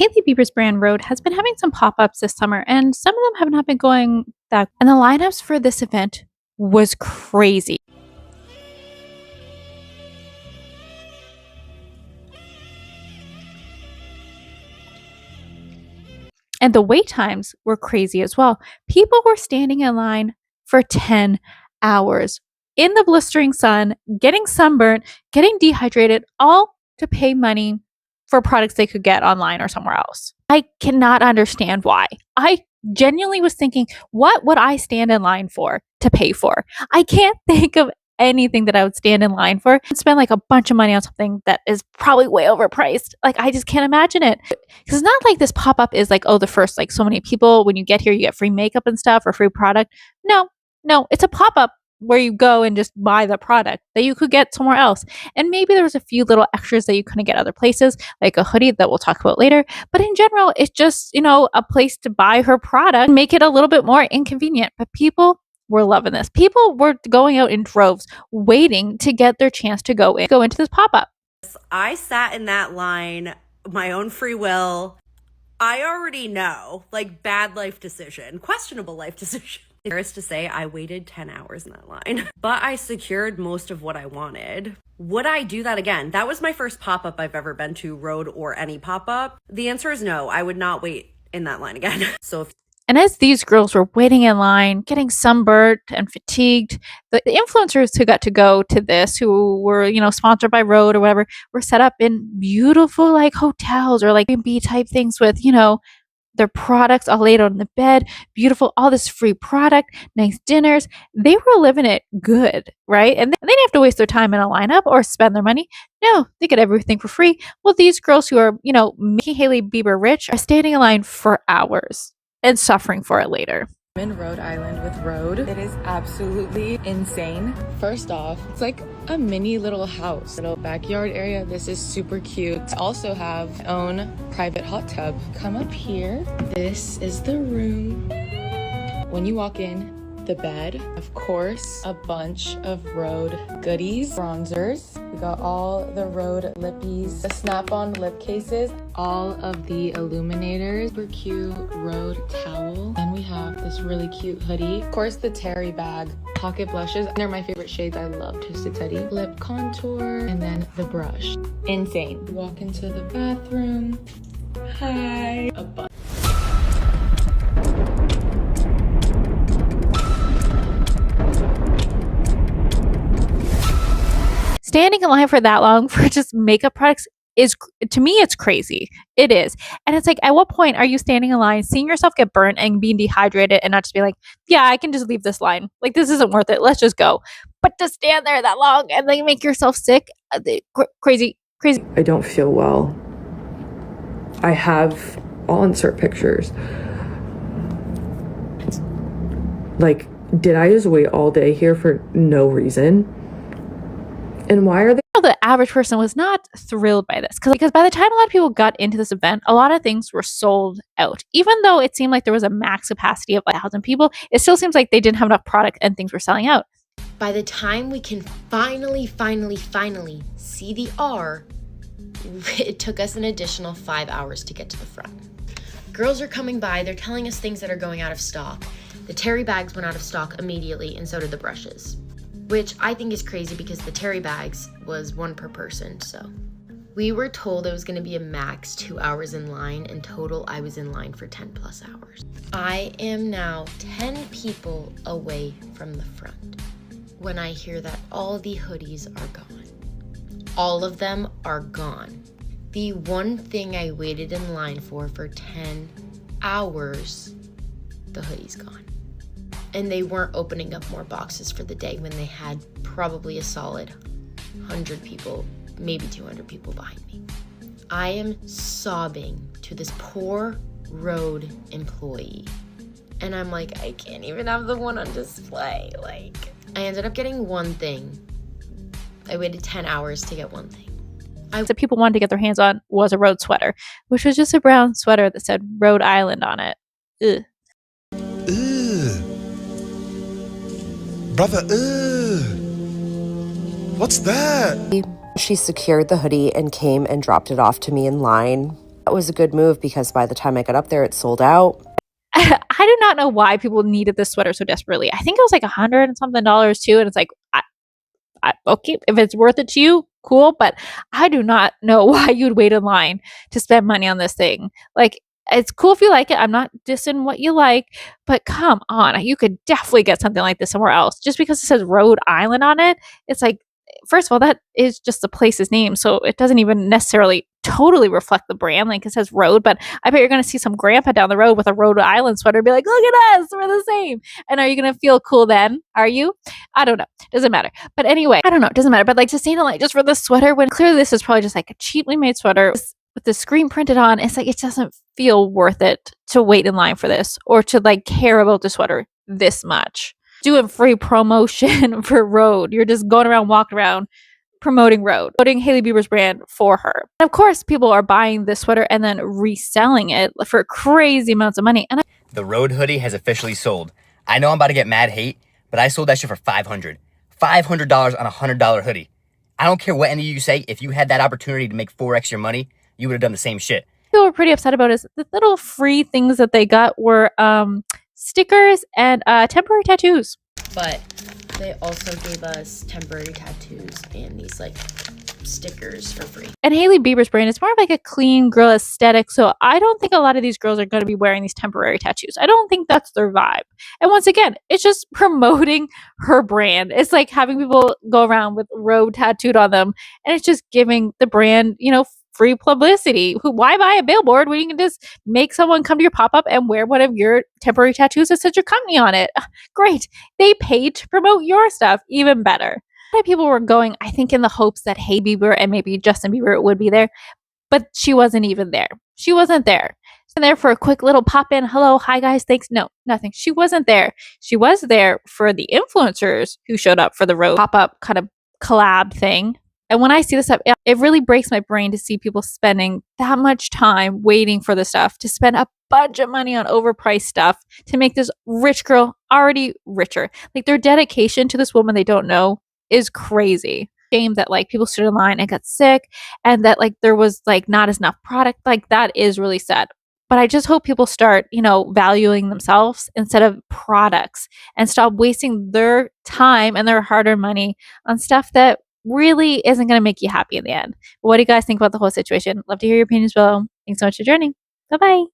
Hailey Bieber's brand Rhode has been having some pop-ups this summer, and some of them have not been going that. And the lineups for this event was crazy. And the wait times were crazy as well. People were standing in line for 10 hours in the blistering sun, getting sunburned, getting dehydrated, all to pay money for products they could get online or somewhere else. I cannot understand why. I genuinely was thinking, what would I stand in line for to pay for? I can't think of anything that I would stand in line for and spend like a bunch of money on something that is probably way overpriced. Like, I just can't imagine it. Because it's not like this pop up is like, oh, the first, like, so many people, when you get here, you get free makeup and stuff or free product. No, it's a pop up where you go and just buy the product that you could get somewhere else. And maybe there was a few little extras that you couldn't get other places, like a hoodie that we'll talk about later. But in general, it's just, a place to buy her product, make it a little bit more inconvenient. But people were loving this. People were going out in droves, waiting to get their chance to go into this pop up. I sat in that line, my own free will. I already know, like, bad life decision, questionable life decision. Embarrassed to say, I waited 10 hours in that line, but I secured most of what I wanted. Would I do that again? That was my first pop-up I've ever been to, Rhode or any pop-up. The answer is no. I would not wait in that line again. And as these girls were waiting in line, getting sunburned and fatigued, the influencers who got to go to this, who were, sponsored by Rhode or whatever, were set up in beautiful, like, hotels or like B type things with, their products all laid out on the bed, beautiful, all this free product, nice dinners. They were living it good, right? And they didn't have to waste their time in a lineup or spend their money. No, they get everything for free. Well, these girls who are, making Hailey Bieber rich are standing in line for hours and suffering for it later. I'm in Rhode Island with Rhode. It is absolutely insane. First off, it's like a mini little house, little backyard area. This is super cute. I also have my own private hot tub. Come up here. This is the room. When you walk in, the bed, of course, a bunch of Rhode goodies, bronzers. We got all the Rhode lippies, the snap-on lip cases, all of the illuminators, super cute Rhode towel. Then we have this really cute hoodie. Of course, the Terry bag, pocket blushes. They're my favorite shades. I love Twisted Teddy. Lip contour, and then the brush. Insane. Walk into the bathroom. Hi. A bunch. Standing in line for that long for just makeup products is, to me, it's crazy. It is. And it's like, at what point are you standing in line, seeing yourself get burnt and being dehydrated and not just be like, yeah, I can just leave this line. Like, this isn't worth it. Let's just go. But to stand there that long and then make yourself sick, crazy. I don't feel well. I'll insert pictures. Like, did I just wait all day here for no reason? And why are they? The average person was not thrilled by this because by the time a lot of people got into this event, a lot of things were sold out. Even though it seemed like there was a max capacity of 1,000 people, it still seems like they didn't have enough product and things were selling out. By the time we can finally see the R, it took us an additional 5 hours to get to the front. Girls are coming by, they're telling us things that are going out of stock. The Terry bags went out of stock immediately, and so did the brushes, which I think is crazy because the Terry bags was one per person. So we were told it was going to be a max 2 hours in line. In total, I was in line for 10 plus hours. I am now 10 people away from the front when I hear that all the hoodies are gone. All of them are gone. The one thing I waited in line for 10 hours, the hoodie's gone. And they weren't opening up more boxes for the day when they had probably a solid 100 people, maybe 200 people behind me. I am sobbing to this poor Rhode employee. And I'm like, I can't even have the one on display. Like, I ended up getting one thing. I waited 10 hours to get one thing. That people wanted to get their hands on was a Rhode sweater, which was just a brown sweater that said Rhode Island on it. Ugh. Brother, what's that? She secured the hoodie and came and dropped it off to me in line. That was a good move because by the time I got up there, it sold out. I do not know why people needed this sweater so desperately. I think it was like $100 and something too. And it's like, okay, if it's worth it to you, cool. But I do not know why you'd wait in line to spend money on this thing. Like, it's cool if you like it. I'm not dissing what you like, but come on. You could definitely get something like this somewhere else. Just because it says Rhode Island on it, it's like, first of all, that is just the place's name. So it doesn't even necessarily totally reflect the brand. Like, it says Rhode, but I bet you're going to see some grandpa down the road with a Rhode Island sweater and be like, look at us, we're the same. And are you going to feel cool then? Are you? I don't know. Doesn't matter. But anyway, I don't know. It doesn't matter. But like, to stay in the line just for the sweater, when clearly this is probably just like a cheaply made sweater with the screen printed on, it's like, it doesn't feel worth it to wait in line for this or to like care about the sweater this much. Doing free promotion for Rhode. You're just going around, walking around, promoting Rhode, putting Hailey Bieber's brand for her. And of course, people are buying this sweater and then reselling it for crazy amounts of money. And the Rhode hoodie has officially sold. I know I'm about to get mad hate, but I sold that shit for $500. $500 on a $100 hoodie. I don't care what any of you say. If you had that opportunity to make 4x your money, you would have done the same shit. People were pretty upset about is the little free things that they got were stickers and temporary tattoos. But they also gave us temporary tattoos and these like stickers for free. And Hailey Bieber's brand is more of like a clean girl aesthetic. So I don't think a lot of these girls are going to be wearing these temporary tattoos. I don't think that's their vibe. And once again, it's just promoting her brand. It's like having people go around with Rhode tattooed on them. And it's just giving the brand, free publicity. Why buy a billboard when you can just make someone come to your pop-up and wear one of your temporary tattoos that says your company on it? Great. They paid to promote your stuff. Even better. A lot of people were going, I think, in the hopes that Hailey Bieber and maybe Justin Bieber would be there, but she wasn't even there. She wasn't there. And there for a quick little pop in, hello, hi guys, thanks. No, nothing. She wasn't there. She was there for the influencers who showed up for the Rhode pop-up kind of collab thing. And when I see this stuff, it really breaks my brain to see people spending that much time waiting for the stuff, to spend a bunch of money on overpriced stuff to make this rich girl already richer. Like, their dedication to this woman they don't know is crazy. Shame that like people stood in line and got sick and that like there was like not enough product. Like, that is really sad. But I just hope people start, valuing themselves instead of products and stop wasting their time and their hard-earned money on stuff that really isn't going to make you happy in the end. What do you guys think about the whole situation? Love to hear your opinions below. Thanks so much for joining. Bye-bye.